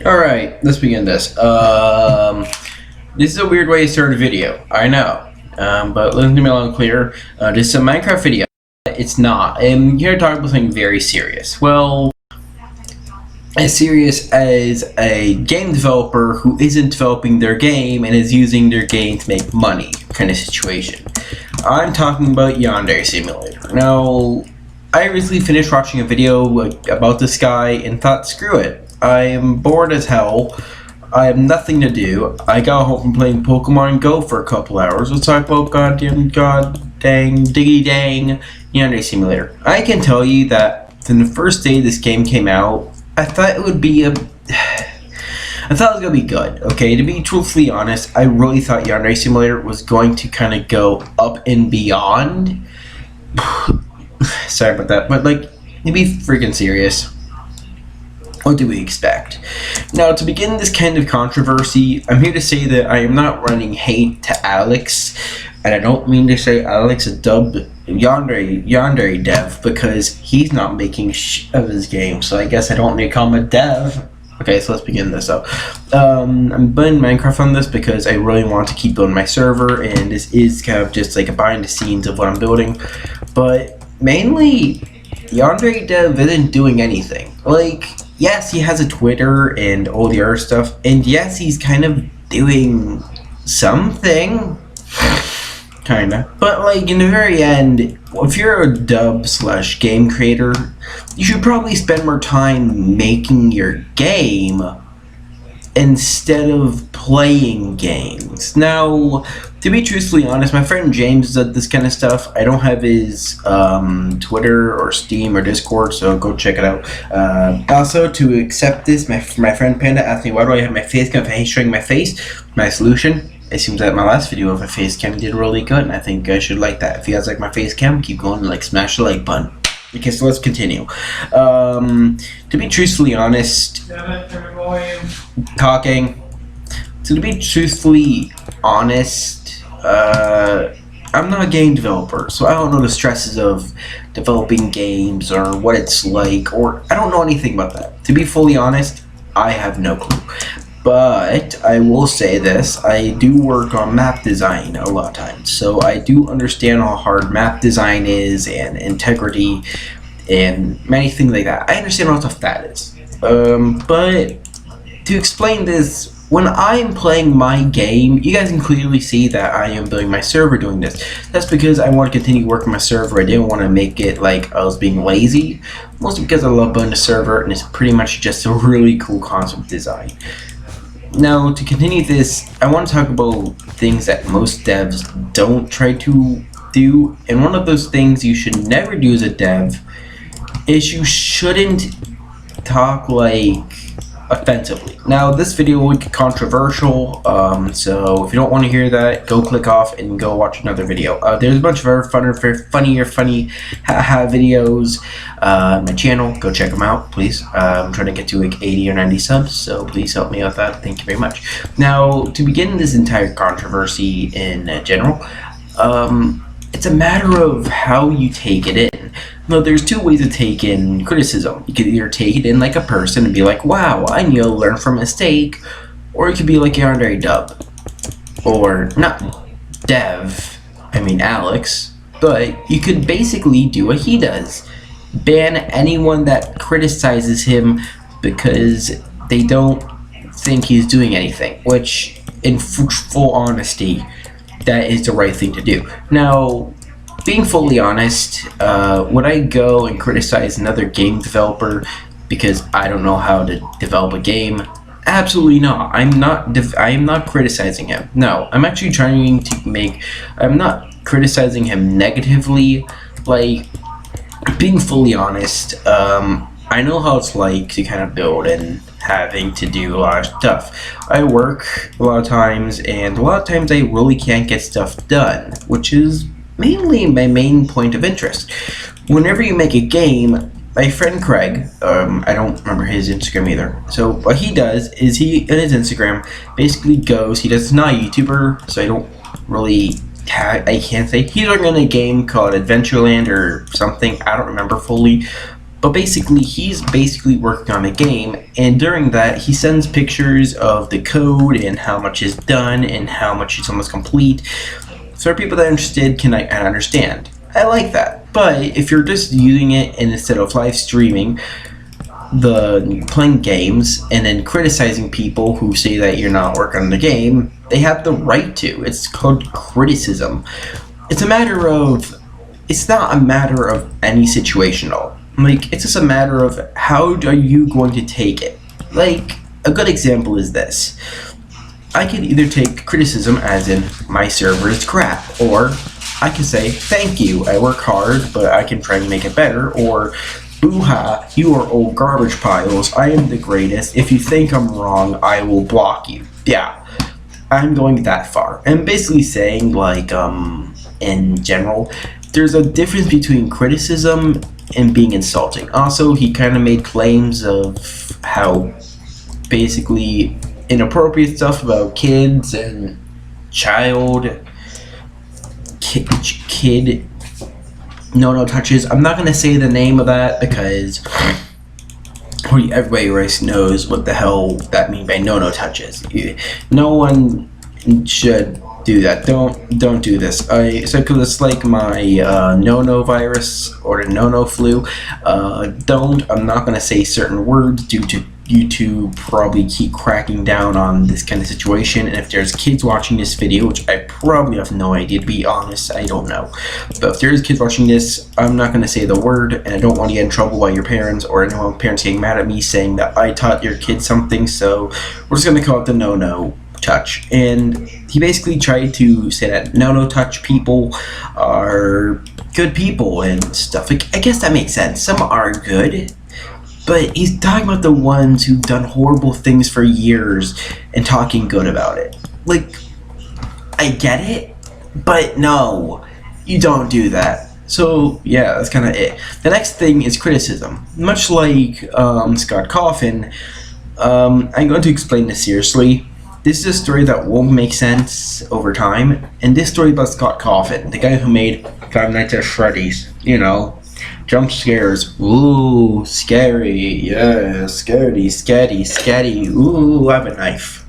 Alright, let's begin this. This is a weird way to start a video, I know. But let me be loud and clear. This is a Minecraft video. It's not. I'm here to talk about something very serious. Well, as serious as a game developer who isn't developing their game and is using their game to make money kind of situation. I'm talking about Yandere Simulator. Now, I recently finished watching a video about this guy and thought, screw it. I am bored as hell. I have nothing to do. I got home from playing Pokemon Go for a couple hours. Let's talk about god dang, diggy dang Yandere Simulator. I can tell you that from the first day this game came out, I thought it would be I thought it was going to be good, okay? To be truthfully honest, I really thought Yandere Simulator was going to kind of go up and beyond. Sorry about that, but like, to be freaking serious, what do we expect? Now, to begin this kind of controversy, I'm here to say that I am not running hate to Alex, and I don't mean to say Alex a dub Yandere dev, because he's not making of his game, so I guess I don't need to call him a dev. Okay, so let's begin this up. I'm building Minecraft on this because I really want to keep building my server, and this is kind of just like a behind the scenes of what I'm building. But mainly, Yandere Dev isn't doing anything. Like, yes, he has a Twitter and all the other stuff, and yes, he's kind of doing something. Kinda. But like in the very end, if you're a dub / game creator, you should probably spend more time making your game instead of playing games. Now, to be truthfully honest, my friend James does this kind of stuff. I don't have his Twitter or Steam or Discord, so go check it out. Also, to accept this, my friend Panda asked me, why do I have my face cam if I hate showing my face? My solution: it seems that my last video of a face cam did really good, and I think I should like that. If you guys like my face cam, keep going, like, smash the like button. Okay, so let's continue. To be truthfully honest, talking. So to be truthfully honest, I'm not a game developer, so I don't know the stresses of developing games or what it's like, or I don't know anything about that. To be fully honest, I have no clue. But I will say this, I do work on map design a lot of times, so I do understand how hard map design is, and integrity, and many things like that. I understand how tough that is. But to explain this, when I'm playing my game, you guys can clearly see that I am building my server doing this. That's because I want to continue working my server. I didn't want to make it like I was being lazy, mostly because I love building a server, and it's pretty much just a really cool concept design. Now, to continue this, I want to talk about things that most devs don't try to do, and one of those things you should never do as a dev is you shouldn't talk like offensively. Now, this video will be controversial, so if you don't want to hear that, go click off and go watch another video. There's a bunch of other funny haha videos on my channel. Go check them out, please. I'm trying to get to like 80 or 90 subs, so please help me out with that. Thank you very much. Now, to begin this entire controversy in general, it's a matter of how you take it in. Now, there's two ways to take in criticism. You could either take it in like a person and be like, wow, I need to learn from a mistake, or it could be like Yandere Dub, or not Dev, I mean Alex, but you could basically do what he does. Ban anyone that criticizes him because they don't think he's doing anything, which, in full honesty, that is the right thing to do. Now, being fully honest, would I go and criticize another game developer because I don't know how to develop a game? Absolutely not. I am not criticizing him. No, I'm actually trying to make. I'm not criticizing him negatively. Like, being fully honest, I know how it's like to kind of build and having to do a lot of stuff. I work a lot of times, and a lot of times I really can't get stuff done, which is mainly my main point of interest. Whenever you make a game, my friend Craig, I don't remember his Instagram either, so what he does is he, in his Instagram, basically goes, he's not a YouTuber, so I don't really, I can't say, he's working on a game called Adventureland or something, I don't remember fully, But basically, he's basically working on a game, and during that, he sends pictures of the code and how much is done and how much is almost complete. So, for people that are interested, can I understand? I like that. But if you're just using it and instead of live streaming, playing games and then criticizing people who say that you're not working on the game, they have the right to. It's called criticism. It's not a matter of any situational. Like, it's just a matter of how are you going to take it. Like, a good example is this. I can either take criticism as in my server is crap, or I can say thank you, I work hard, but I can try and make it better, or boo-ha, you are old garbage piles, I am the greatest, if you think I'm wrong, I will block you. Yeah, I'm going that far. And basically saying, like, in general, there's a difference between criticism and being insulting. Also, he kind of made claims of how basically inappropriate stuff about kids and kid no touches. I'm not gonna say the name of that because everybody already knows what the hell that means by no touches. No one should do that. Don't do this. Because it's like my no virus or the no flu. I'm not gonna say certain words due to YouTube probably keep cracking down on this kind of situation, and if there's kids watching this video, which I probably have no idea, to be honest, I don't know, but if there's kids watching this, I'm not going to say the word, and I don't want to get in trouble by your parents or anyone parents getting mad at me saying that I taught your kid something, so we're just going to call it the no touch. And he basically tried to say that no touch people are good people and stuff. Like, I guess that makes sense. Some are good, but he's talking about the ones who've done horrible things for years and talking good about it. Like, I get it, but no, you don't do that. So, yeah, that's kind of it. The next thing is criticism. Much like Scott Coffin, I'm going to explain this seriously. This is a story that won't make sense over time, and this story about Scott Coffin, the guy who made Five Nights at Freddy's, jump scares, ooh, scary, yeah, scary, ooh, I have a knife.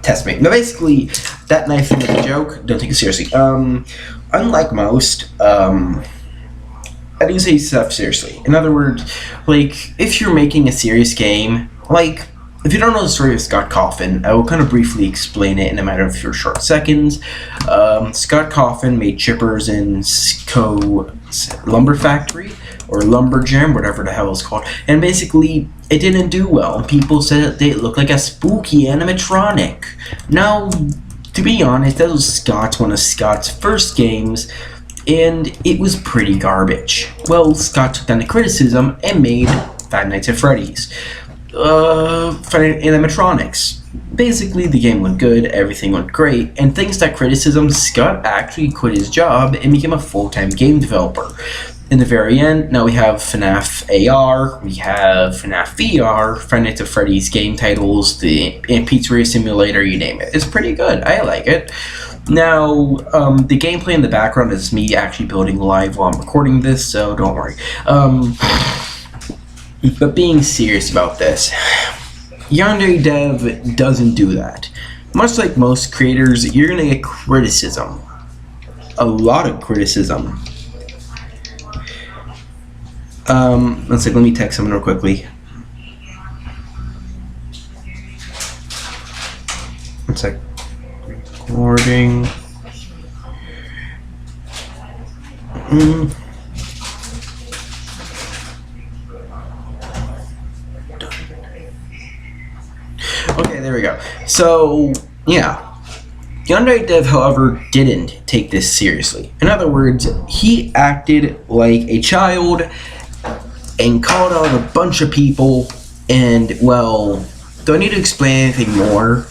Test me. Now basically, that knife thing is a joke, don't take it seriously. Unlike most, I do say stuff seriously. In other words, like, if you're making a serious game, like, if you don't know the story of Scott Coffin, I will kind of briefly explain it in a matter of a few short seconds. Scott Coffin made chippers in Lumber Factory, or Lumberjam, whatever the hell it's called. And basically, it didn't do well. People said that they looked like a spooky animatronic. Now, to be honest, that was one of Scott's first games, and it was pretty garbage. Well, Scott took down the criticism and made Five Nights at Freddy's. Animatronics. Basically, the game went good, everything went great, and thanks to that criticism, Scott actually quit his job and became a full-time game developer. In the very end, now we have FNAF AR, we have FNAF VR, Five Nights at Freddy's game titles, the Pizzeria Simulator, you name it. It's pretty good. I like it. Now, the gameplay in the background is me actually building live while I'm recording this, so don't worry. But being serious about this, Yandere Dev doesn't do that. Much like most creators, you're going to get criticism. A lot of criticism. Let's see, let me text someone real quickly. One sec. Recording. Okay, there we go. So, yeah. Yandere Dev, however, didn't take this seriously. In other words, he acted like a child and called out a bunch of people, and, well, do I need to explain anything more?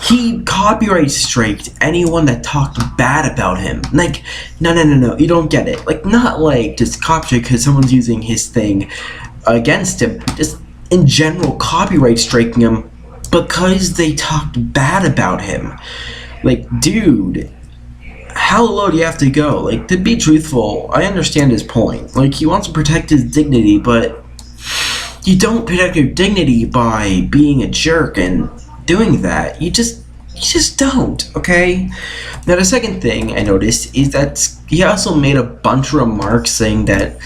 He copyright striked anyone that talked bad about him. Like, no, you don't get it. Like, not like just copyright because someone's using his thing against him. Just in general, copyright striking him because they talked bad about him. Like, dude, how low do you have to go? Like, to be truthful, I understand his point. Like, he wants to protect his dignity, but you don't protect your dignity by being a jerk and doing that. You just don't, okay? Now, the second thing I noticed is that he also made a bunch of remarks saying that,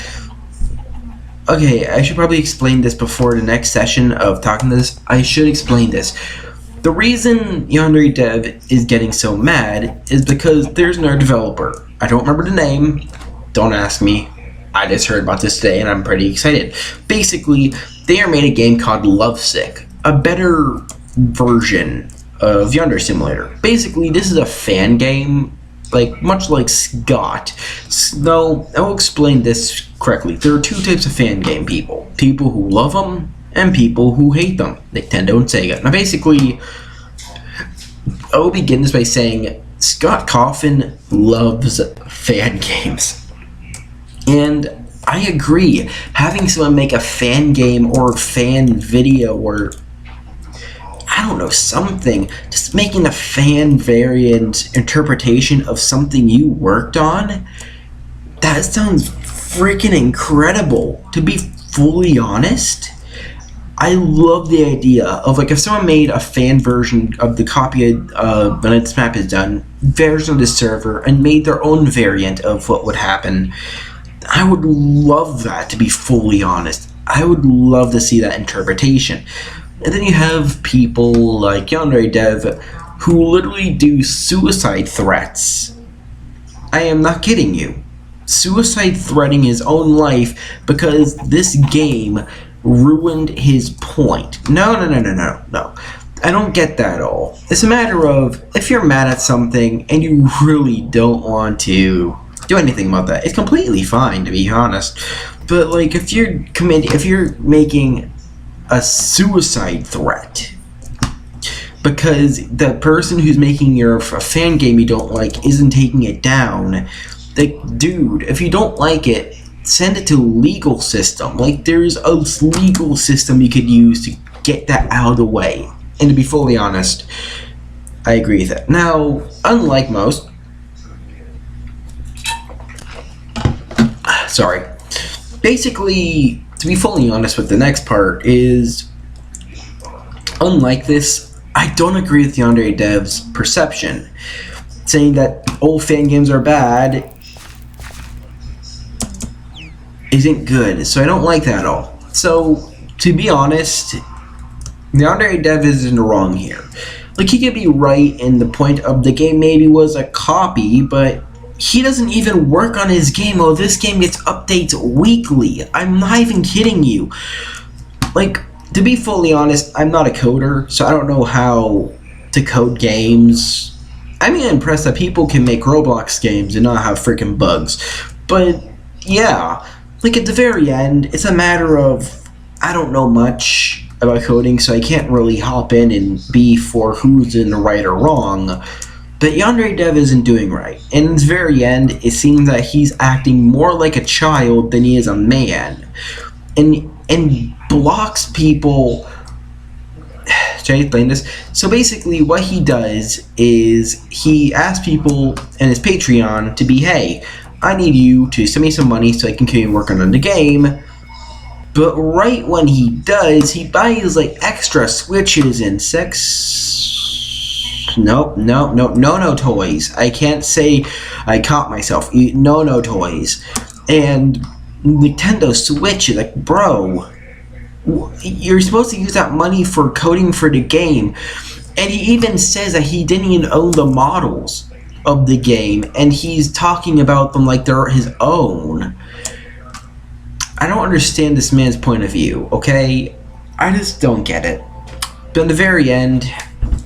okay, I should probably explain this before the next session of talking to this. I should explain this. The reason Yandere Dev is getting so mad is because there's no developer. I don't remember the name. Don't ask me. I just heard about this today and I'm pretty excited. Basically, they made a game called Lovesick, a better version of Yandere Simulator. Basically, this is a fan game, like much like Scott. No, I'll explain this correctly. There are two types of fan game people. People who love them and people who hate them. Nintendo and Sega. Now basically, I will begin this by saying Scott Coffin loves fan games. And I agree. Having someone make a fan game or fan video or, I don't know, something, just making a fan variant interpretation of something you worked on, that sounds freaking incredible. To be fully honest, I love the idea of, like, if someone made a fan version of the copy when its map is done, version of the server, and made their own variant of what would happen, I would love that, to be fully honest. I would love to see that interpretation. And then you have people like Yandere Dev who literally do suicide threats. I am not kidding you. Suicide threatening his own life because this game ruined his point. No. I don't get that at all. It's a matter of, if you're mad at something and you really don't want to do anything about that, it's completely fine, to be honest. But like, if you're making a suicide threat because the person who's making your fan game you don't like isn't taking it down, like, dude, if you don't like it, send it to legal system. Like, there's a legal system you could use to get that out of the way. And to be fully honest, I agree with that. Now, unlike most, basically, to be fully honest with the next part is, unlike this, I don't agree with Yandere Dev's perception. Saying that old fan games are bad isn't good, so I don't like that at all. So, to be honest, Yandere Dev isn't wrong here. Like, he could be right in the point of the game maybe was a copy, but he doesn't even work on his game. Oh, this game gets updates weekly. I'm not even kidding you. Like, to be fully honest, I'm not a coder, so I don't know how to code games. I'm impressed that people can make Roblox games and not have freaking bugs. But, yeah, like, at the very end, it's a matter of, I don't know much about coding, so I can't really hop in and be for who's in the right or wrong. But Yandere Dev isn't doing right. And in the very end, it seems that he's acting more like a child than he is a man. And blocks people. Should I explain this? So basically, what he does is he asks people in his Patreon to be, hey, I need you to send me some money so I can continue working on the game. But right when he does, he buys, like, extra Switches and no toys. I can't say I caught myself. No toys. And Nintendo Switch is like, bro, you're supposed to use that money for coding for the game. And he even says that he didn't even own the models of the game, and he's talking about them like they're his own. I don't understand this man's point of view, okay? I just don't get it. But in the very end,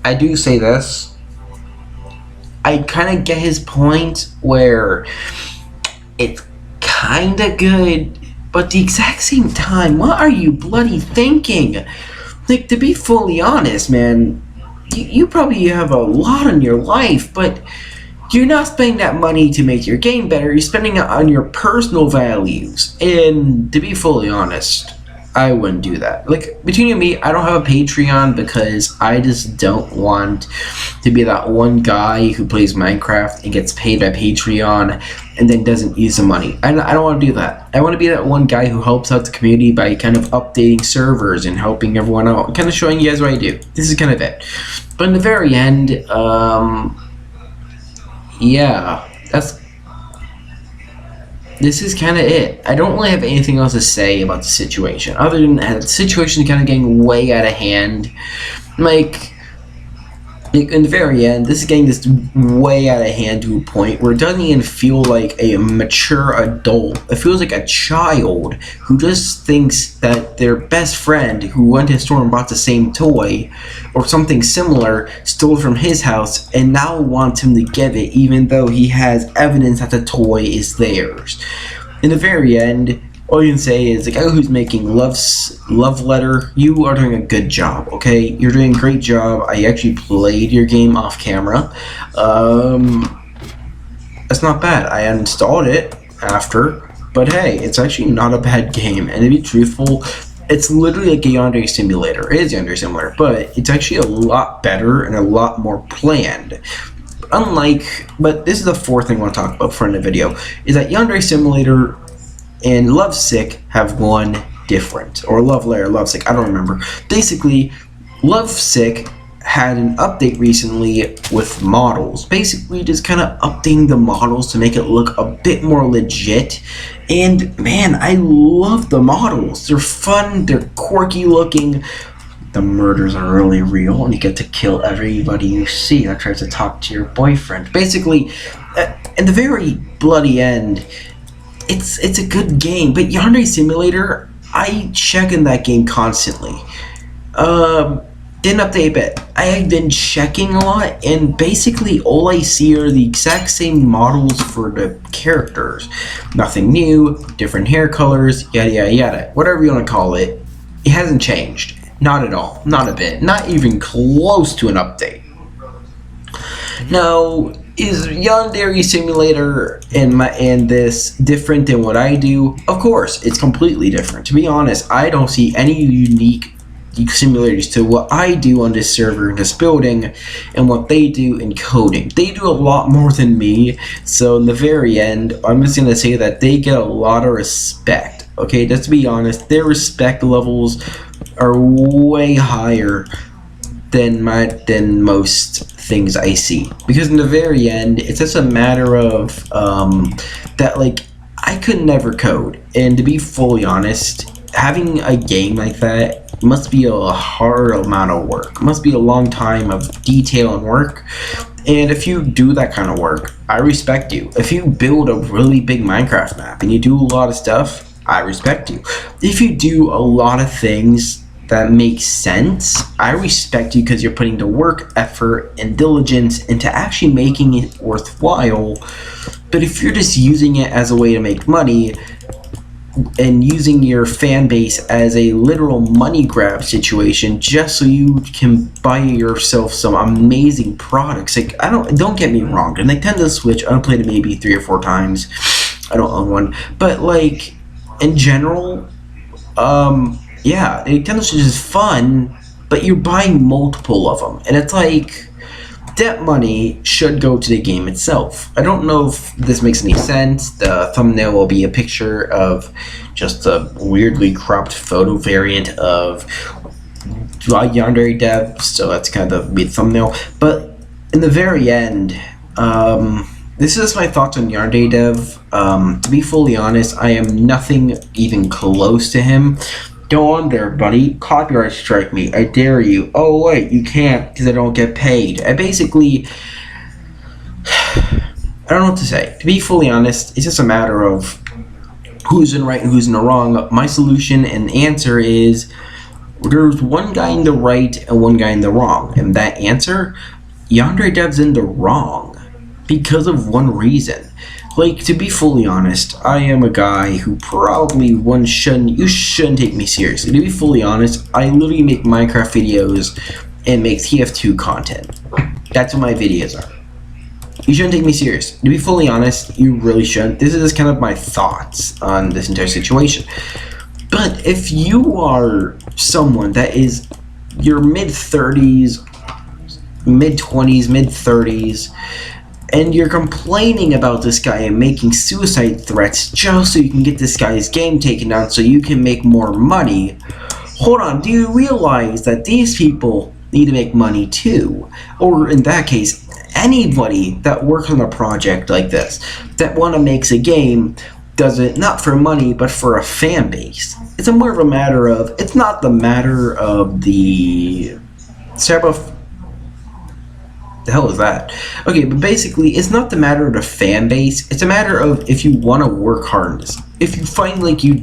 I do say this. I kind of get his point where it's kind of good, but at the exact same time, what are you bloody thinking? Like, to be fully honest, man, you probably have a lot on your life, but you're not spending that money to make your game better. You're spending it on your personal values. And to be fully honest, I wouldn't do that. Like, between you and me, I don't have a Patreon because I just don't want to be that one guy who plays Minecraft and gets paid by Patreon and then doesn't use the money. I don't want to do that. I want to be that one guy who helps out the community by kind of updating servers and helping everyone out, kind of showing you guys what I do. This is kind of it. But in the very end, yeah, this is kind of it. I don't really have anything else to say about the situation, other than that the situation is kind of getting way out of hand. Like, in the very end, this is getting this way out of hand to a point where it doesn't even feel like a mature adult. It feels like a child who just thinks that their best friend who went to the store and bought the same toy or something similar stole from his house and now wants him to give it even though he has evidence that the toy is theirs. In the very end, all you can say is the guy who's making love letter, you are doing a good job, okay? You're doing a great job. I actually played your game off camera. It's not bad. I uninstalled it after, but hey, it's actually not a bad game. And to be truthful, it's literally like a yandere simulator. It is a yandere simulator, but it's actually a lot better and a lot more planned. But this is the fourth thing I want to talk about for the video, is that yandere simulator and Lovesick have one different, or Love Layer, Lovesick, I don't remember. Basically, Lovesick had an update recently with models. Basically, just kind of updating the models to make it look a bit more legit. And man, I love the models. They're fun, they're quirky looking. The murders are really real, and you get to kill everybody you see that tries to talk to your boyfriend. Basically, in the very bloody end, it's a good game, but Yandere Simulator, I check in that game constantly. Didn't update a bit. I have been checking a lot, and basically all I see are the exact same models for the characters. Nothing new, different hair colors, yada yada yada. Whatever you want to call it, it hasn't changed. Not at all. Not a bit. Not even close to an update. Now, is Yandere Simulator and this different than what I do? Of course, it's completely different. To be honest, I don't see any unique simulators to what I do on this server in this building and what they do in coding. They do a lot more than me, so in the very end, I'm just going to say that they get a lot of respect. Okay, just to be honest, their respect levels are way higher than most things I see, because in the very end it's just a matter of that, like, I could never code, and to be fully honest, having a game like that must be a hard amount of work. It must be a long time of detail and work. And if you do that kind of work, I respect you. If you build a really big Minecraft map and you do a lot of stuff, I respect you. If you do a lot of things that make sense, I respect you because you're putting the work, effort, and diligence into actually making it worthwhile. But if you're just using it as a way to make money and using your fan base as a literal money grab situation just so you can buy yourself some amazing products, like, don't get me wrong, the Nintendo Switch, I played it maybe 3 or 4 times. I don't own one, but like in general, yeah, the Nintendo Switch is fun, but you're buying multiple of them, and it's like, that money should go to the game itself. I don't know if this makes any sense. The thumbnail will be a picture of just a weirdly cropped photo variant of Yandere Dev, so that's kind of the thumbnail. But in the very end, this is my thoughts on Yandere Dev. To be fully honest, I am nothing even close to him. Go on there, buddy. Copyright strike me. I dare you. Oh, wait, you can't because I don't get paid. I don't know what to say. To be fully honest, it's just a matter of who's in right and who's in the wrong. My solution and answer is there's one guy in the right and one guy in the wrong. And that answer, Yandere Dev's in the wrong because of one reason. Like, to be fully honest, I am a guy who probably you shouldn't take me seriously. To be fully honest, I literally make Minecraft videos and make TF2 content. That's what my videos are. You shouldn't take me serious. To be fully honest, you really shouldn't. This is just kind of my thoughts on this entire situation. But if you are someone that is your mid-30s, mid-20s, mid-30s, and you're complaining about this guy and making suicide threats just so you can get this guy's game taken down so you can make more money, hold on, do you realize that these people need to make money too? Or in that case, anybody that works on a project like this, that want to make a game, does it not for money, but for a fan base. It's a more of a matter of, it's not the matter of the the hell is that? Okay, but basically, it's not the matter of the fan base. It's a matter of if you want to work hard on this. If you find like you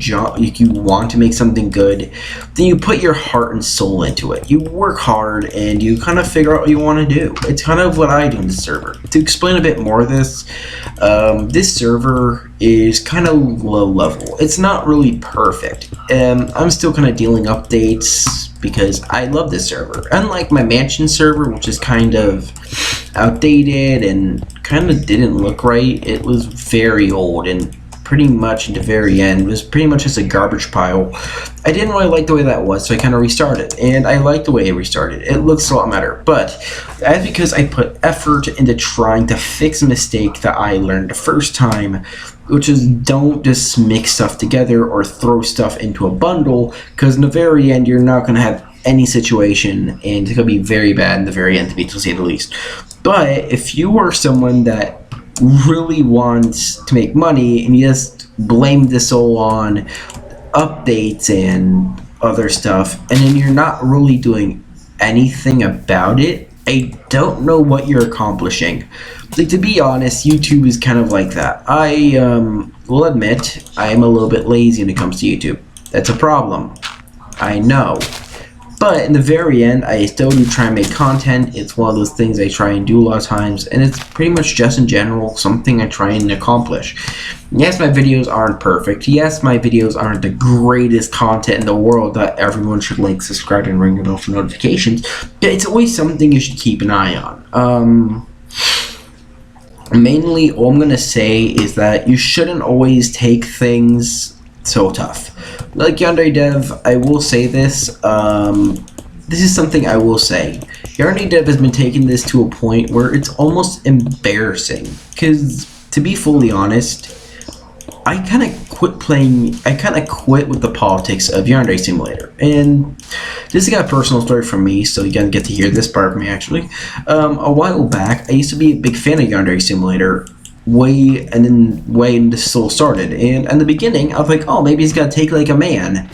want to make something good, then you put your heart and soul into it. You work hard and you kind of figure out what you want to do. It's kind of what I do in the server. To explain a bit more of this, this server is kind of low level. It's not really perfect. I'm still kind of dealing updates because I love this server. Unlike my mansion server, which is kind of outdated and kind of didn't look right, it was very old and pretty much at the very end was pretty much just a garbage pile. I didn't really like the way that was, so I kind of restarted, and I like the way I restarted. It looks a lot better, but that's because I put effort into trying to fix a mistake that I learned the first time, which is don't just mix stuff together or throw stuff into a bundle, because in the very end you're not going to have any situation and it's going to be very bad in the very end, to say the least. But if you are someone that really wants to make money and you just blame this all on updates and other stuff, and then you're not really doing anything about it, I don't know what you're accomplishing. Like, to be honest, YouTube is kind of like that. I will admit I'm a little bit lazy when it comes to YouTube. That's a problem, I know. But in the very end, I still do try and make content. It's one of those things I try and do a lot of times, and it's pretty much just in general something I try and accomplish. Yes, my videos aren't perfect. Yes, my videos aren't the greatest content in the world that everyone should like, subscribe, and ring the bell for notifications. But it's always something you should keep an eye on. Mainly, all I'm going to say is that you shouldn't always take things so tough. Like Yandere Dev, I will say this. This is something I will say. Yandere Dev has been taking this to a point where it's almost embarrassing. Because, to be fully honest, I kind of quit with the politics of Yandere Simulator. And this is a personal story from me, so you get to hear this part of me, actually. A while back, I used to be a big fan of Yandere Simulator. Way when this soul started, and in the beginning I was like, oh, maybe he's gonna take like a man,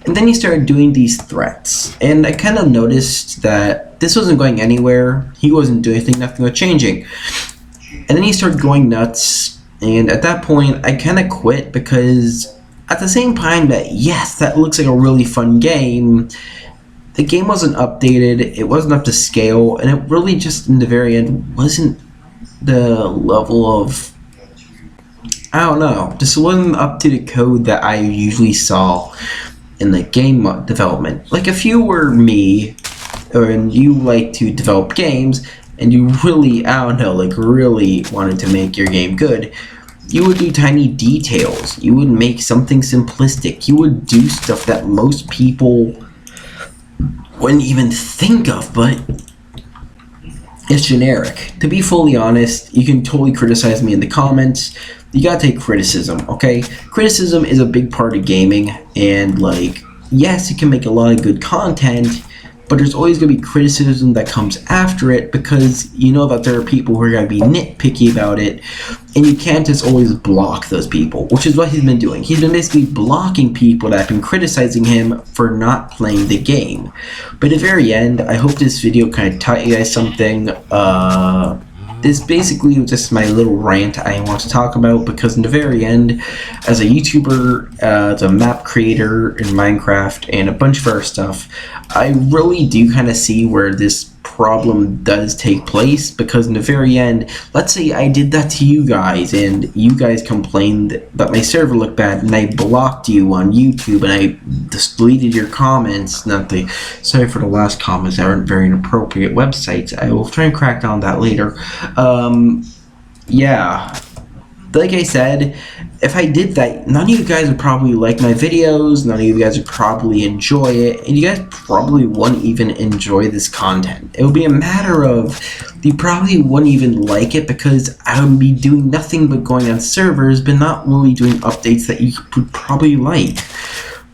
and then he started doing these threats, and I kind of noticed that this wasn't going anywhere. He wasn't doing anything, nothing was changing, and then he started going nuts, and at that point I kind of quit, because at the same time that, yes, that looks like a really fun game, the game wasn't updated, it wasn't up to scale, and it really just in the very end wasn't the level of, I don't know, just wasn't up to the code that I usually saw in the game development. Like, if you were me, and you like to develop games, and you really, I don't know, like really wanted to make your game good, you would do tiny details, you would make something simplistic, you would do stuff that most people wouldn't even think of, but it's generic. To be fully honest, you can totally criticize me in the comments. You gotta take criticism, okay? Criticism is a big part of gaming, and like, yes, you can make a lot of good content, but there's always gonna be criticism that comes after it, because you know that there are people who are gonna be nitpicky about it, and you can't just always block those people, which is what he's been doing. He's been basically blocking people that have been criticizing him for not playing the game. But at the very end, I hope this video kind of taught you guys something. This basically was just my little rant I want to talk about, because in the very end, as a YouTuber, as a map creator in Minecraft, and a bunch of other stuff, I really do kind of see where this problem does take place, because in the very end, let's say I did that to you guys, and you guys complained that my server looked bad, and I blocked you on YouTube, and I just deleted your comments. Sorry for the last comments, they aren't very inappropriate websites. I will try and crack down on that later. Yeah, like I said, if I did that, none of you guys would probably like my videos, none of you guys would probably enjoy it, and you guys probably wouldn't even enjoy this content. It would be a matter of, you probably wouldn't even like it because I would be doing nothing but going on servers, but not really doing updates that you would probably like.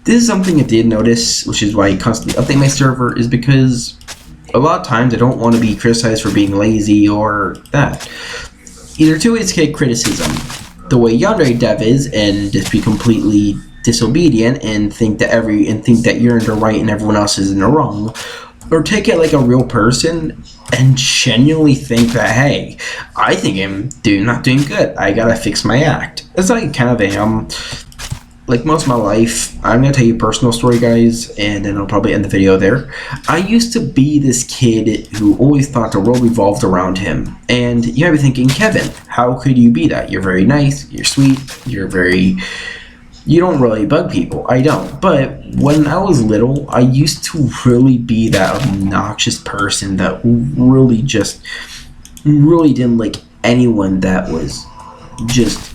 This is something I did notice, which is why I constantly update my server, is because a lot of times I don't want to be criticized for being lazy or that. Either two ways to take criticism. The way yandere dev is, and just be completely disobedient and think that you're in the right and everyone else is in the wrong, or take it like a real person and genuinely think that, hey, I think I'm not doing good. I gotta fix my act. That's how I kind of am. Like most of my life, I'm going to tell you a personal story, guys, and then I'll probably end the video there. I used to be this kid who always thought the world revolved around him. And you might be thinking, Kevin, how could you be that? You're very nice, you're sweet, you don't really bug people. I don't. But when I was little, I used to really be that obnoxious person that really didn't like anyone that was just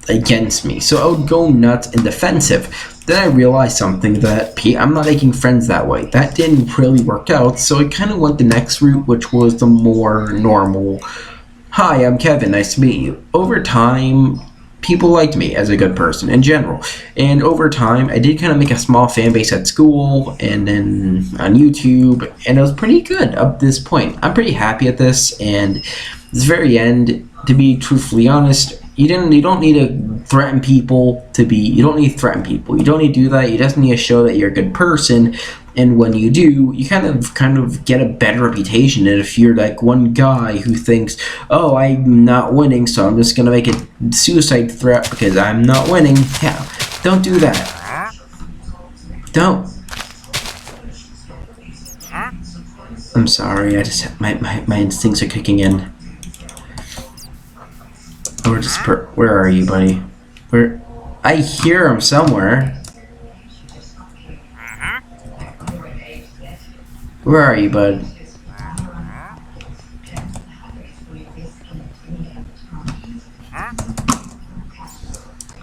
against me. So I would go nuts and defensive. Then I realized something, that I'm not making friends that way. That didn't really work out, so I kind of went the next route, which was the more normal, hi, I'm Kevin, nice to meet you. Over time, people liked me as a good person in general. And over time, I did kind of make a small fan base at school and then on YouTube, and it was pretty good up to this point. I'm pretty happy at this, and at this very end, to be truthfully honest, you don't need to threaten people you don't need to threaten people. You don't need to do that. You just need to show that you're a good person, and when you do, you kind of get a better reputation. And if you're like one guy who thinks, oh, I'm not winning, so I'm just gonna make a suicide threat because I'm not winning, yeah, don't do that. Don't. I'm sorry, I just my instincts are kicking in. Or just where are you, buddy? I hear him somewhere. Where are you, bud?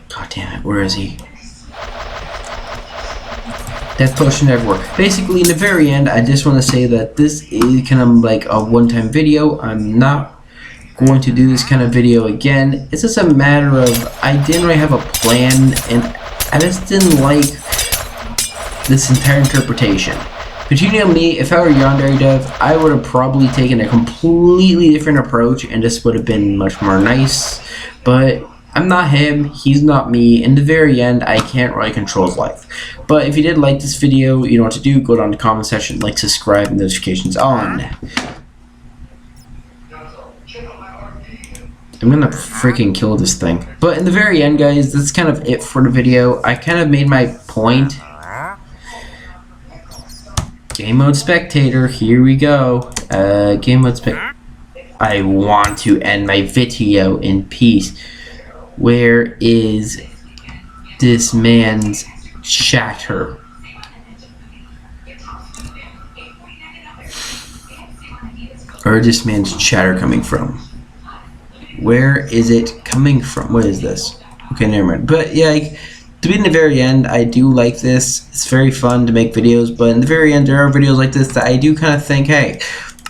God damn it, where is he? Death potion everywhere. Basically, in the very end, I just want to say that this is kind of like a one-time video. I'm not going to do this kind of video again. It's just a matter of, I didn't really have a plan, and I just didn't like this entire interpretation. But you know me, if I were yandere dev, I would have probably taken a completely different approach, and this would have been much more nice. But I'm not him, he's not me. In the very end, I can't really control his life. But if you did like this video, you know what to do. Go down to the comment section, like, subscribe, and notifications on. I'm gonna freaking kill this thing. But in the very end, guys, that's kind of it for the video. I kind of made my point. Game mode spectator, here we go. Game mode spectator. I want to end my video in peace. Where is this man's chatter? Or this man's chatter coming from? Where is it coming from? What is this? Okay, never mind. But yeah, to be in the very end, I do like this. It's very fun to make videos, but in the very end, there are videos like this that I do kind of think, hey,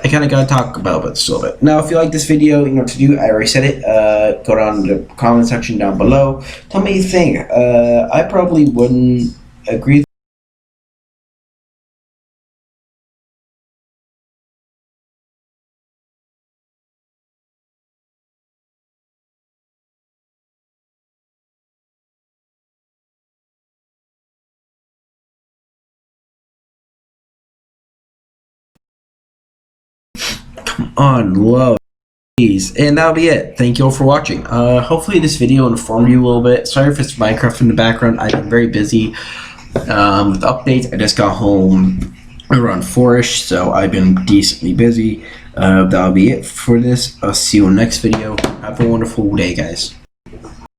I kind of got to talk about this a little bit. Now, if you like this video, you know what to do. I already said it. Go down to the comment section down below. Tell me what you think. I probably wouldn't agree. On low, please. And that'll be it. Thank you all for watching. Hopefully this video informed you a little bit. Sorry if it's Minecraft in the background. I've been very busy with updates. I just got home around 4ish, so I've been decently busy. That'll be it for this. I'll see you in the next video. Have a wonderful day, guys.